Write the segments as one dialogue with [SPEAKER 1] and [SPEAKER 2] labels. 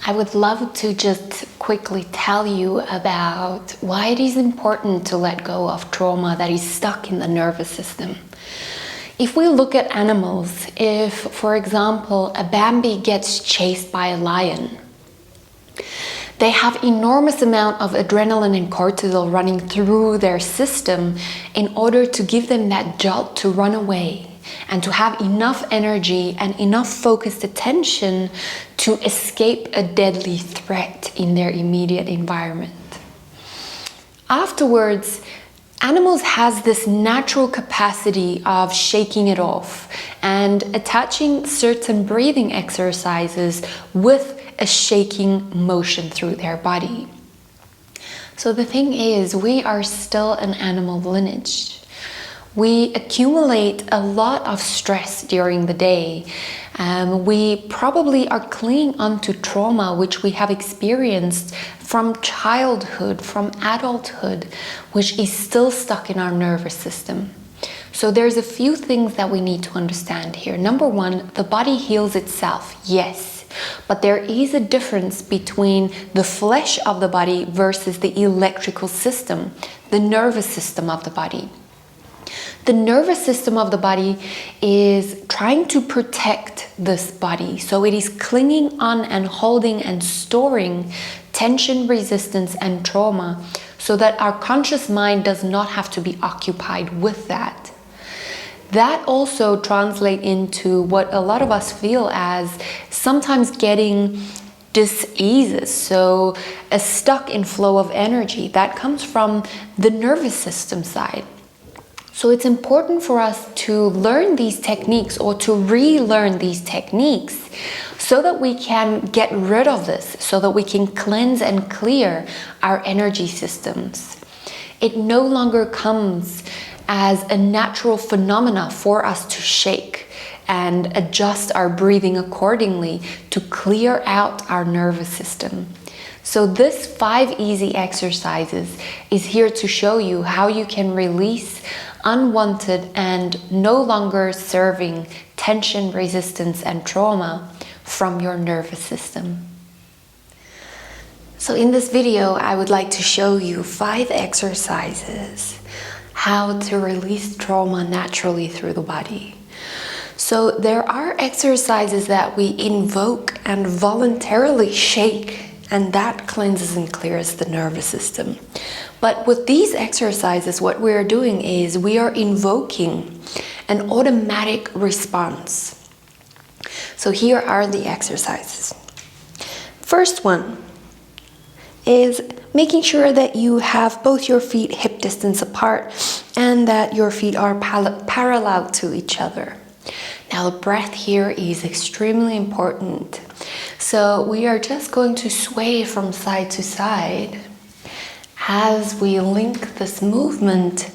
[SPEAKER 1] I would love to just quickly tell you about why it is important to let go of trauma that is stuck in the nervous system. If we look at animals, if, for example, a Bambi gets chased by a lion, they have enormous amount of adrenaline and cortisol running through their system in order to give them that jolt to run away and to have enough energy and enough focused attention to escape a deadly threat in their immediate environment. Afterwards, animals has this natural capacity of shaking it off and attaching certain breathing exercises with a shaking motion through their body. So the thing is, we are still an animal lineage. We accumulate a lot of stress during the day. We probably are clinging onto trauma which we have experienced from childhood, from adulthood, which is still stuck in our nervous system. So there's a few things that we need to understand here. Number one, the body heals itself, yes. But there is a difference between the flesh of the body versus the electrical system, the nervous system of the body. The nervous system of the body is trying to protect this body. So it is clinging on and holding and storing tension, resistance, and trauma so that our conscious mind does not have to be occupied with that. That also translates into what a lot of us feel as sometimes getting diseases, so a stuck in flow of energy that comes from the nervous system side. So it's important for us to learn these techniques or to relearn these techniques so that we can get rid of this, so that we can cleanse and clear our energy systems. It no longer comes as a natural phenomena for us to shake and adjust our breathing accordingly to clear out our nervous system. So this 5 easy exercises is here to show you how you can release unwanted and no longer serving tension, resistance, and trauma from your nervous system. So in this video, I would like to show you 5 exercises how to release trauma naturally through the body. So there are exercises that we invoke and voluntarily shake, and that cleanses and clears the nervous system. But with these exercises, what we are doing is we are invoking an automatic response. So here are the exercises. First one is making sure that you have both your feet hip distance apart and that your feet are parallel to each other. Now the breath here is extremely important. So we are just going to sway from side to side as we link this movement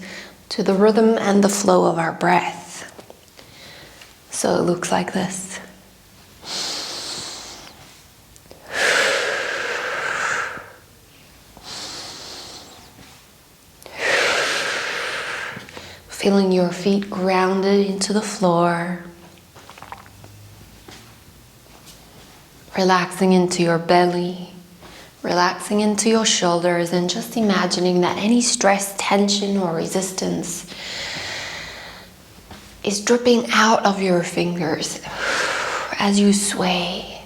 [SPEAKER 1] to the rhythm and the flow of our breath. So it looks like this. Feeling your feet grounded into the floor. Relaxing into your belly. Relaxing into your shoulders and just imagining that any stress, tension, or resistance is dripping out of your fingers as you sway.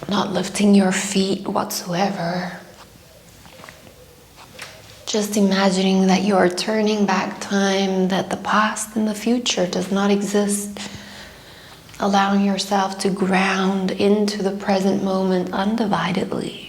[SPEAKER 1] Not lifting your feet whatsoever. Just imagining that you are turning back time, that the past and the future does not exist. Allowing yourself to ground into the present moment undividedly.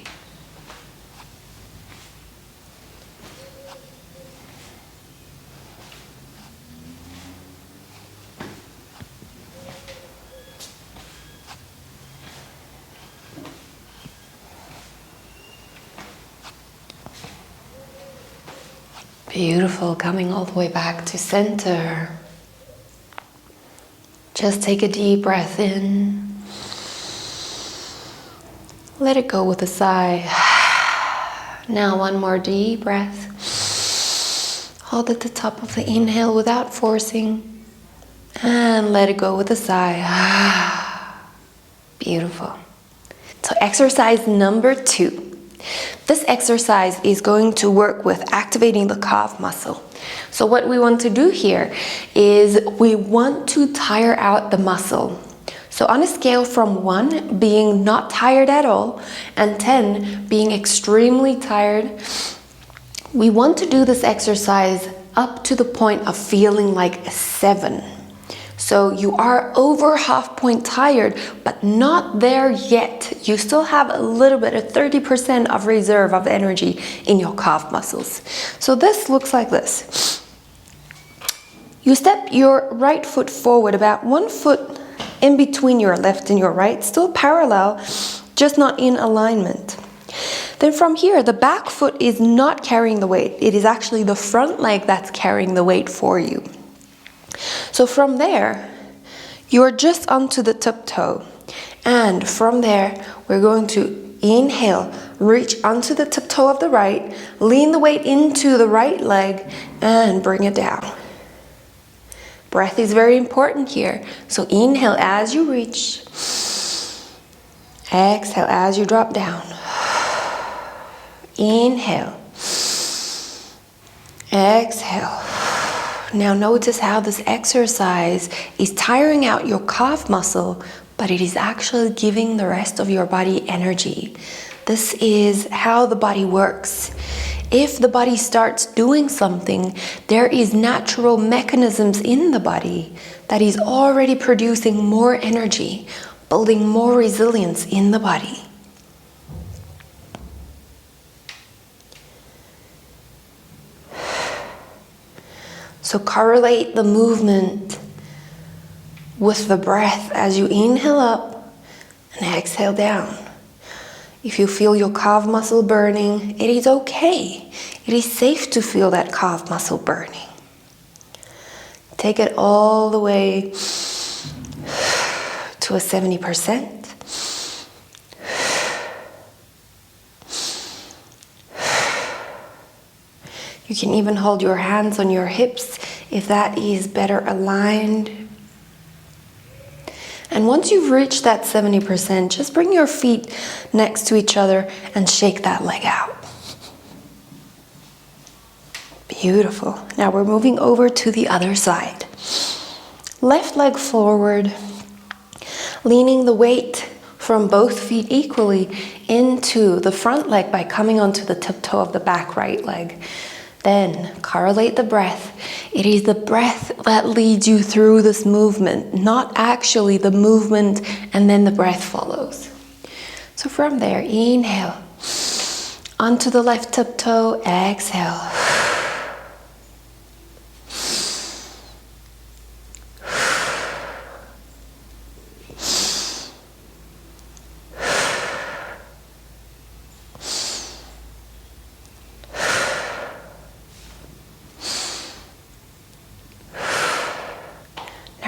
[SPEAKER 1] Beautiful, coming all the way back to center. Just take a deep breath in. Let it go with a sigh. Now one more deep breath. Hold at the top of the inhale without forcing. And let it go with a sigh. Beautiful. So exercise number 2. This exercise is going to work with activating the calf muscle. So what we want to do here is we want to tire out the muscle. So on a scale from 1 being not tired at all and 10 being extremely tired, we want to do this exercise up to the point of feeling like a 7. So you are over half point tired, but not there yet. You still have a little bit, a 30% of reserve of energy in your calf muscles. So this looks like this. You step your right foot forward about 1 foot in between your left and your right, still parallel, just not in alignment. Then from here, the back foot is not carrying the weight. It is actually the front leg that's carrying the weight for you. So from there, you're just onto the tip toe. And from there, we're going to inhale, reach onto the tip toe of the right, lean the weight into the right leg, and bring it down. Breath is very important here. So inhale as you reach. Exhale as you drop down. Inhale. Exhale. Now notice how this exercise is tiring out your calf muscle, but it is actually giving the rest of your body energy. This is how the body works. If the body starts doing something, there is natural mechanisms in the body that is already producing more energy, building more resilience in the body. So correlate the movement with the breath as you inhale up and exhale down. If you feel your calf muscle burning, it is okay. It is safe to feel that calf muscle burning. Take it all the way to a 70%. You can even hold your hands on your hips if that is better aligned. And once you've reached that 70%, just bring your feet next to each other and shake that leg out. Beautiful. Now we're moving over to the other side. Left leg forward, leaning the weight from both feet equally into the front leg by coming onto the tiptoe of the back right leg. Then correlate the breath. It is the breath that leads you through this movement, not actually the movement and then the breath follows. So from there, inhale. Onto the left tiptoe, exhale.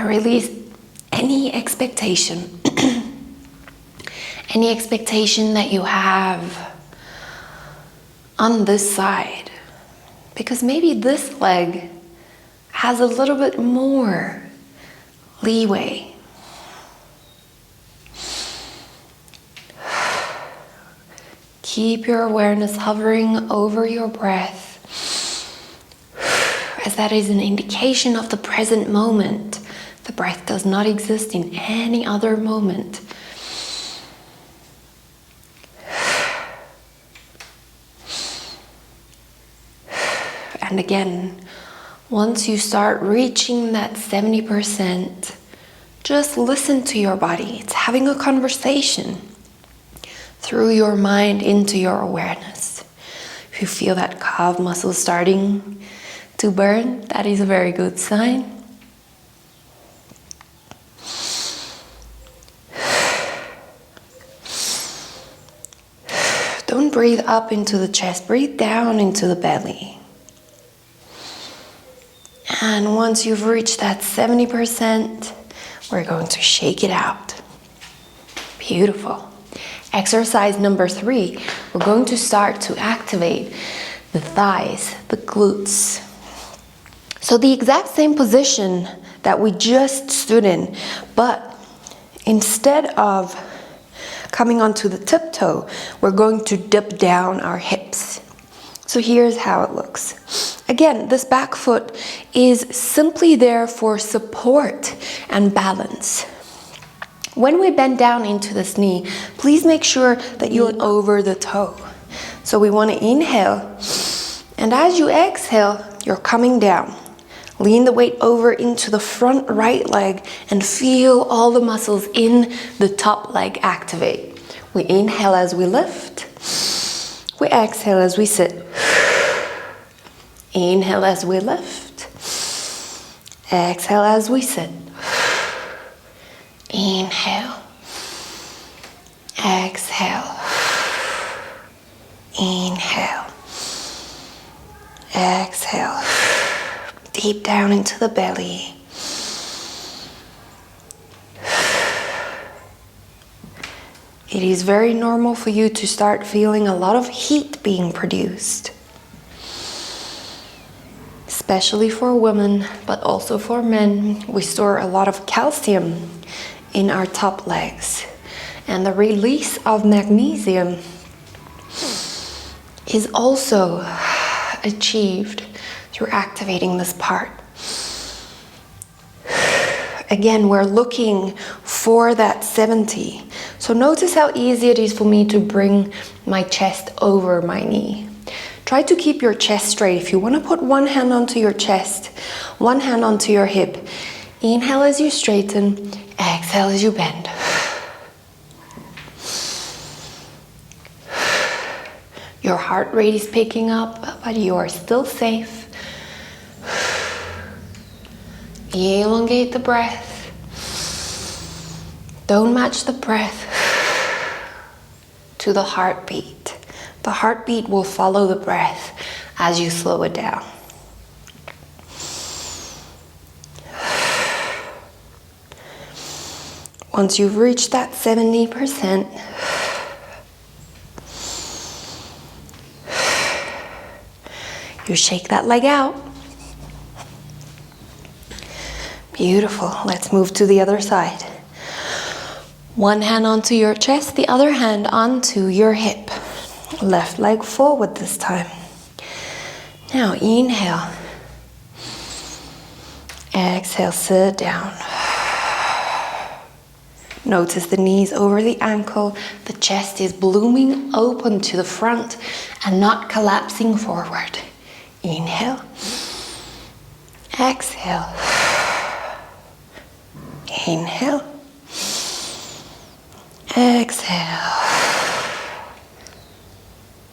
[SPEAKER 1] Release any expectation, any expectation that you have on this side, because maybe this leg has a little bit more leeway. Keep your awareness hovering over your breath, as that is an indication of the present moment. The breath does not exist in any other moment. And again, once you start reaching that 70%, just listen to your body. It's having a conversation through your mind into your awareness. If you feel that calf muscle starting to burn, that is a very good sign. Don't breathe up into the chest, breathe down into the belly. And once you've reached that 70%, we're going to shake it out. Beautiful. Exercise number 3, we're going to start to activate the thighs, the glutes. So the exact same position that we just stood in, but instead of coming onto the tiptoe, we're going to dip down our hips. So here's how it looks. Again, this back foot is simply there for support and balance. When we bend down into this knee, please make sure that you're over the toe. So we want to inhale, and as you exhale, you're coming down. Lean the weight over into the front right leg and feel all the muscles in the top leg activate. We inhale as we lift. We exhale as we sit. Inhale as we lift. Exhale as we sit. Inhale. Exhale. Inhale. Exhale. Deep down into the belly. It is very normal for you to start feeling a lot of heat being produced. Especially for women, but also for men. We store a lot of calcium in our top legs. And the release of magnesium is also achieved through activating this part. Again, we're looking for that 70. So notice how easy it is for me to bring my chest over my knee. Try to keep your chest straight. If you want to put one hand onto your chest, one hand onto your hip, inhale as you straighten, exhale as you bend. Your heart rate is picking up, but you are still safe. Elongate the breath. Don't match the breath to the heartbeat. The heartbeat will follow the breath as you slow it down. Once you've reached that 70%, you shake that leg out. Beautiful. Let's move to the other side. One hand onto your chest, the other hand onto your hip. Left leg forward this time. Now inhale. Exhale, sit down. Notice the knees over the ankle. The chest is blooming open to the front and not collapsing forward. Inhale. Exhale. Inhale. Exhale.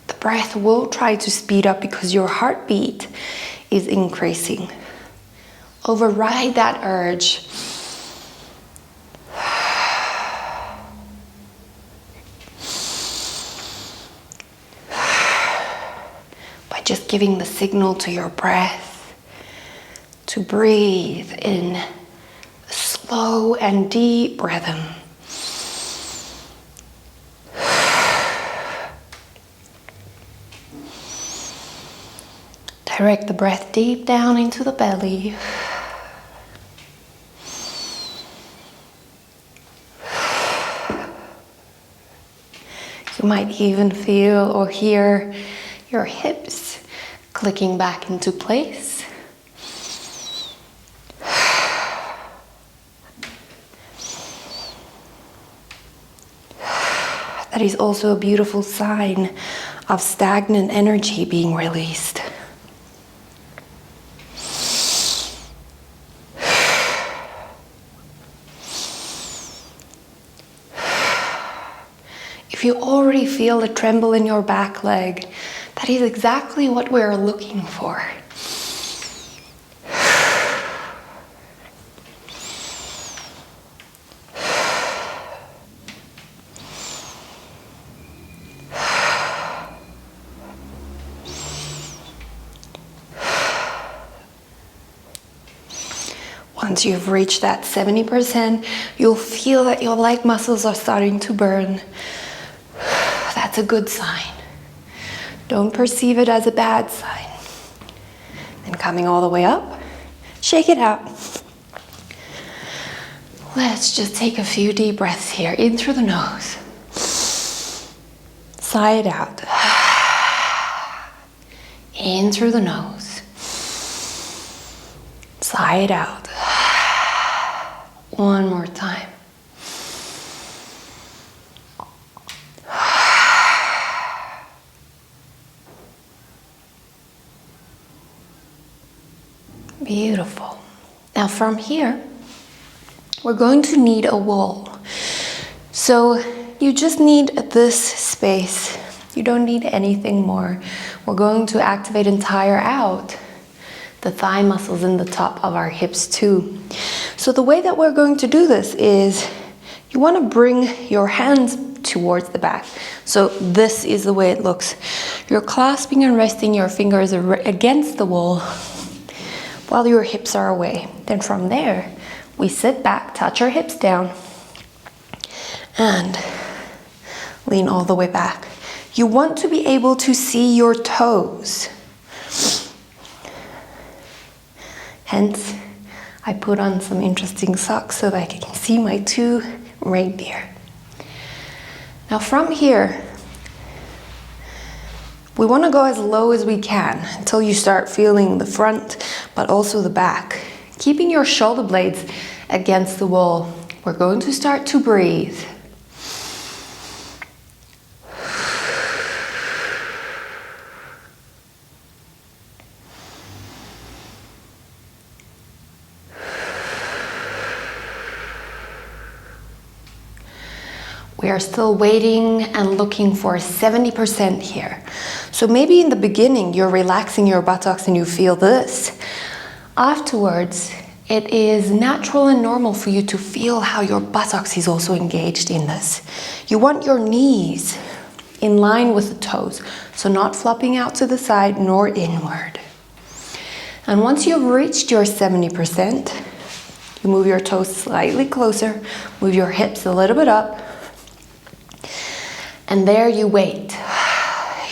[SPEAKER 1] The breath will try to speed up because your heartbeat is increasing. Override that urge. By just giving the signal to your breath to breathe in a slow and deep rhythm. Direct the breath deep down into the belly. You might even feel or hear your hips clicking back into place. That is also a beautiful sign of stagnant energy being released. If you already feel a tremble in your back leg, that is exactly what we're looking for. Once you've reached that 70%, you'll feel that your leg muscles are starting to burn. That's a good sign. Don't perceive it as a bad sign. Then coming all the way up, Shake it out. Let's just take a few deep breaths here. In through the nose. Sigh it out. In through the nose. Sigh it out. One more time. Beautiful. Now from here, we're going to need a wall. So you just need this space. You don't need anything more. We're going to activate and tire out the thigh muscles in the top of our hips too. So the way that we're going to do this is you want to bring your hands towards the back. So this is the way it looks. You're clasping and resting your fingers against the wall while your hips are away. Then from there, we sit back, touch our hips down, and lean all the way back. You want to be able to see your toes. Hence, I put on some interesting socks so that I can see my 2 reindeer. Now from here, we want to go as low as we can until you start feeling the front, but also the back. Keeping your shoulder blades against the wall, we're going to start to breathe. We are still waiting and looking for 70% here. So maybe in the beginning you're relaxing your buttocks and you feel this. Afterwards, it is natural and normal for you to feel how your buttocks is also engaged in this. You want your knees in line with the toes, so not flopping out to the side nor inward. And once you've reached your 70%, you move your toes slightly closer, move your hips a little bit up, and there you wait,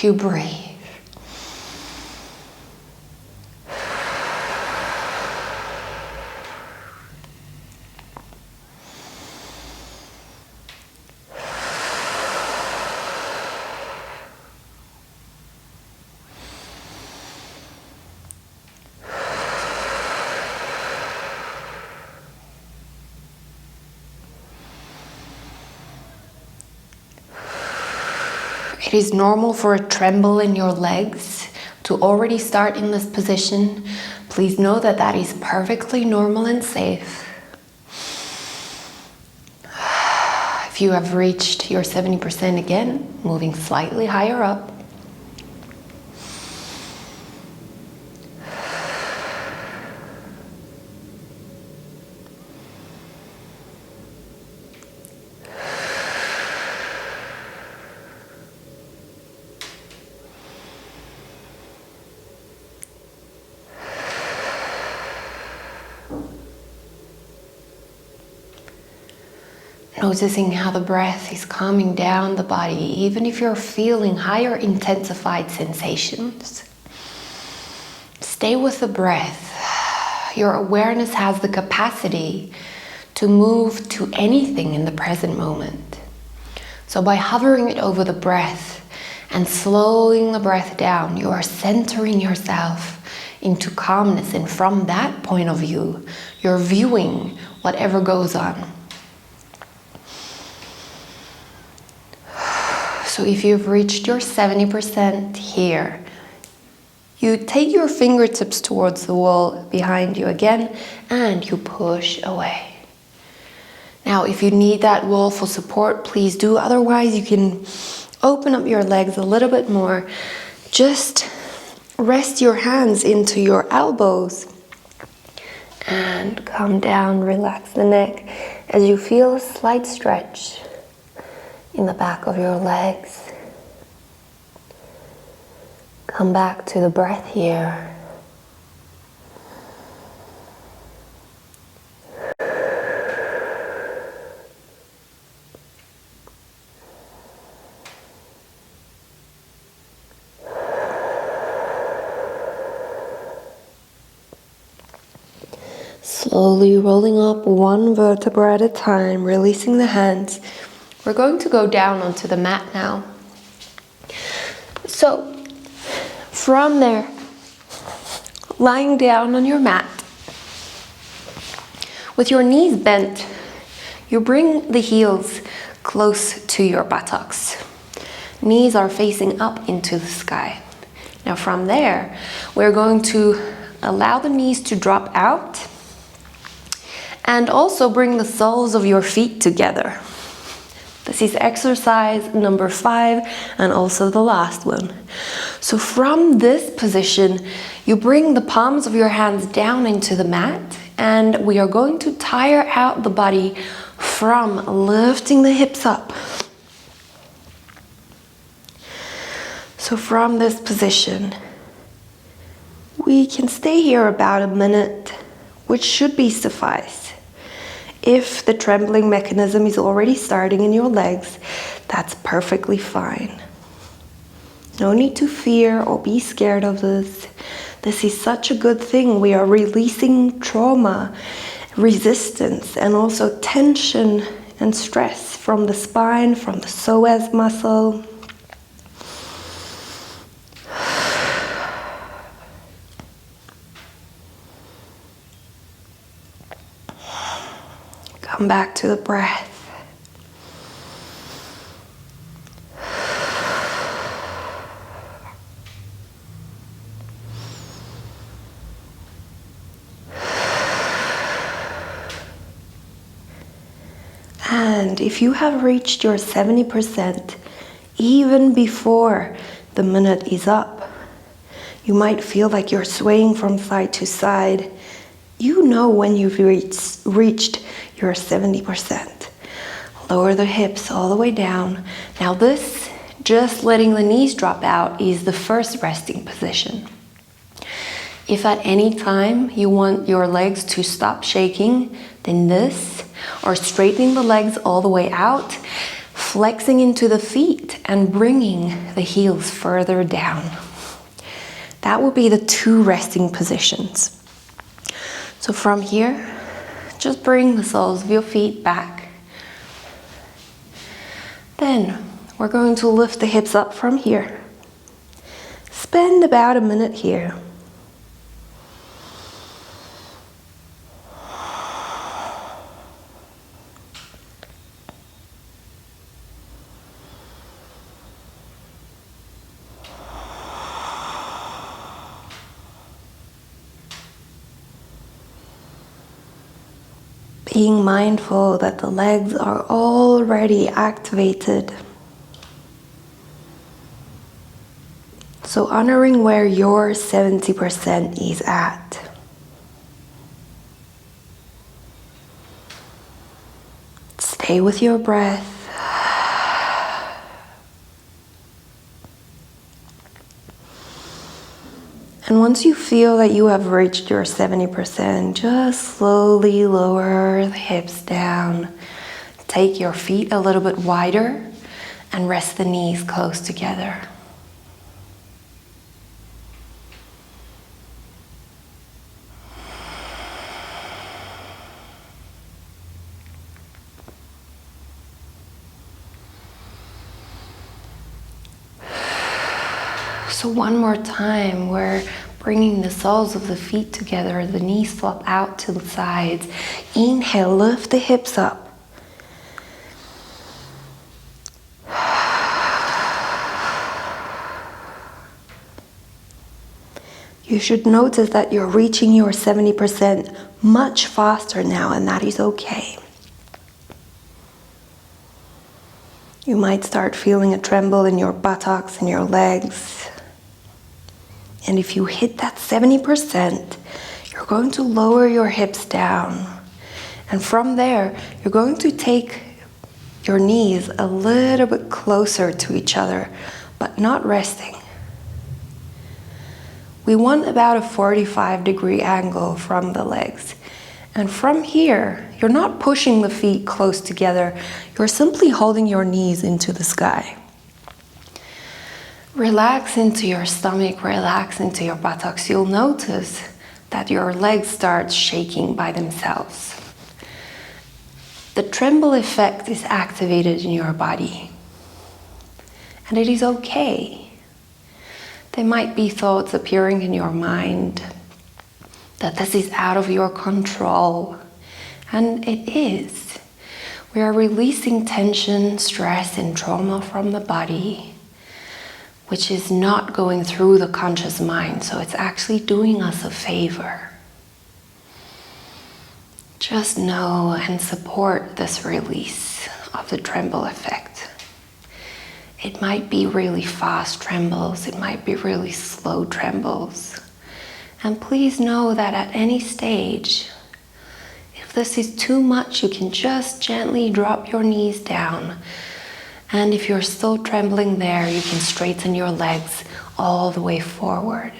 [SPEAKER 1] you breathe. It is normal for a tremble in your legs to already start in this position. Please know that that is perfectly normal and safe. If you have reached your 70% again, moving slightly higher up. Noticing how the breath is calming down the body, even if you're feeling higher intensified sensations. Stay with the breath. Your awareness has the capacity to move to anything in the present moment. So by hovering it over the breath and slowing the breath down, you are centering yourself into calmness, and from that point of view, you're viewing whatever goes on. So if you've reached your 70% here, you take your fingertips towards the wall behind you again, and you push away. Now, if you need that wall for support, please do. Otherwise, you can open up your legs a little bit more. Just rest your hands into your elbows and come down, relax the neck as you feel a slight stretch in the back of your legs. Come back to the breath here. Slowly rolling up one vertebra at a time, releasing the hands. We're going to go down onto the mat now. So, from there, lying down on your mat, with your knees bent, you bring the heels close to your buttocks. Knees are facing up into the sky. Now from there, we're going to allow the knees to drop out and also bring the soles of your feet together. This is exercise number 5 and also the last one. So from this position, you bring the palms of your hands down into the mat and we are going to tire out the body from lifting the hips up. So from this position, we can stay here about a minute, which should be suffice. If the trembling mechanism is already starting in your legs, that's perfectly fine. No need to fear or be scared of this. This is such a good thing. We are releasing trauma, resistance, and also tension and stress from the spine, from the psoas muscle. Come back to the breath. And if you have reached your 70%, even before the minute is up, you might feel like you're swaying from side to side. You know when you've reached your 70%. Lower the hips all the way down. Now this, just letting the knees drop out, is the first resting position. If at any time you want your legs to stop shaking, then this, or straightening the legs all the way out, flexing into the feet and bringing the heels further down. That will be the 2 resting positions. So from here, just bring the soles of your feet back. Then we're going to lift the hips up from here. Spend about a minute here. Being mindful that the legs are already activated. So honoring where your 70% is at. Stay with your breath. And once you feel that you have reached your 70%, just slowly lower the hips down. Take your feet a little bit wider and rest the knees close together. So one more time, we're bringing the soles of the feet together, the knees flop out to the sides. Inhale, lift the hips up. You should notice that you're reaching your 70% much faster now, and that is okay. You might start feeling a tremble in your buttocks and your legs. And if you hit that 70%, you're going to lower your hips down. And from there, you're going to take your knees a little bit closer to each other, but not resting. We want about a 45-degree angle from the legs. And from here, you're not pushing the feet close together. You're simply holding your knees into the sky. Relax into your stomach, relax into your buttocks. You'll notice that your legs start shaking by themselves. The tremble effect is activated in your body. And it is okay. There might be thoughts appearing in your mind that this is out of your control. And it is. We are releasing tension, stress, and trauma from the body, which is not going through the conscious mind. So it's actually doing us a favor. Just know and support this release of the tremble effect. It might be really fast trembles. It might be really slow trembles. And please know that at any stage, if this is too much, you can just gently drop your knees down. And if you're still trembling there, you can straighten your legs all the way forward.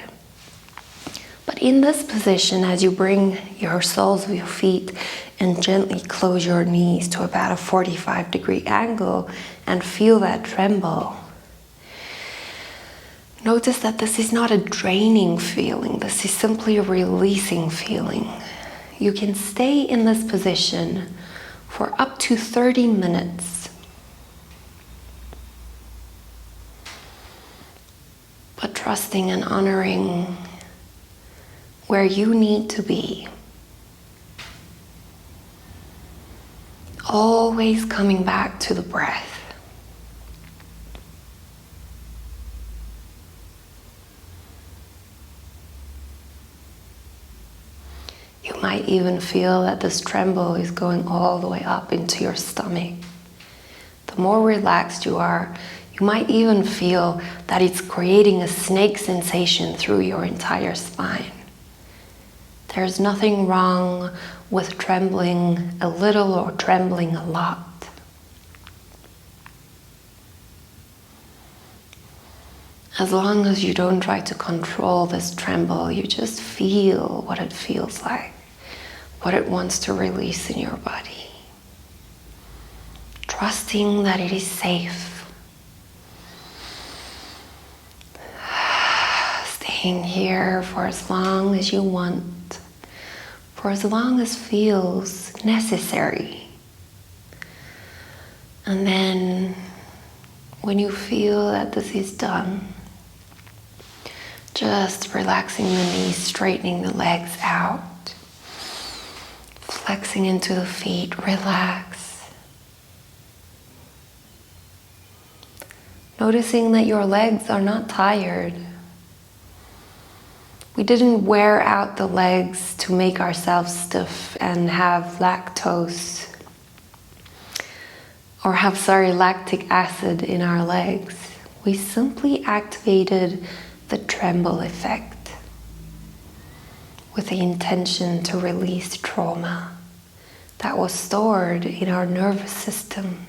[SPEAKER 1] But in this position, as you bring your soles of your feet and gently close your knees to about a 45-degree angle and feel that tremble, notice that this is not a draining feeling. This is simply a releasing feeling. You can stay in this position for up to 30 minutes. But trusting and honoring where you need to be. Always coming back to the breath. You might even feel that this tremble is going all the way up into your stomach. The more relaxed you are, you might even feel that it's creating a snake sensation through your entire spine. There's nothing wrong with trembling a little or trembling a lot. As long as you don't try to control this tremble, you just feel what it feels like, what it wants to release in your body. Trusting that it is safe. Staying here for as long as you want. For as long as feels necessary. And then when you feel that this is done, just relaxing the knees, straightening the legs out, flexing into the feet, relax. Noticing that your legs are not tired. We didn't wear out the legs to make ourselves stiff and have lactose or have lactic acid in our legs. We simply activated the tremble effect with the intention to release trauma that was stored in our nervous system.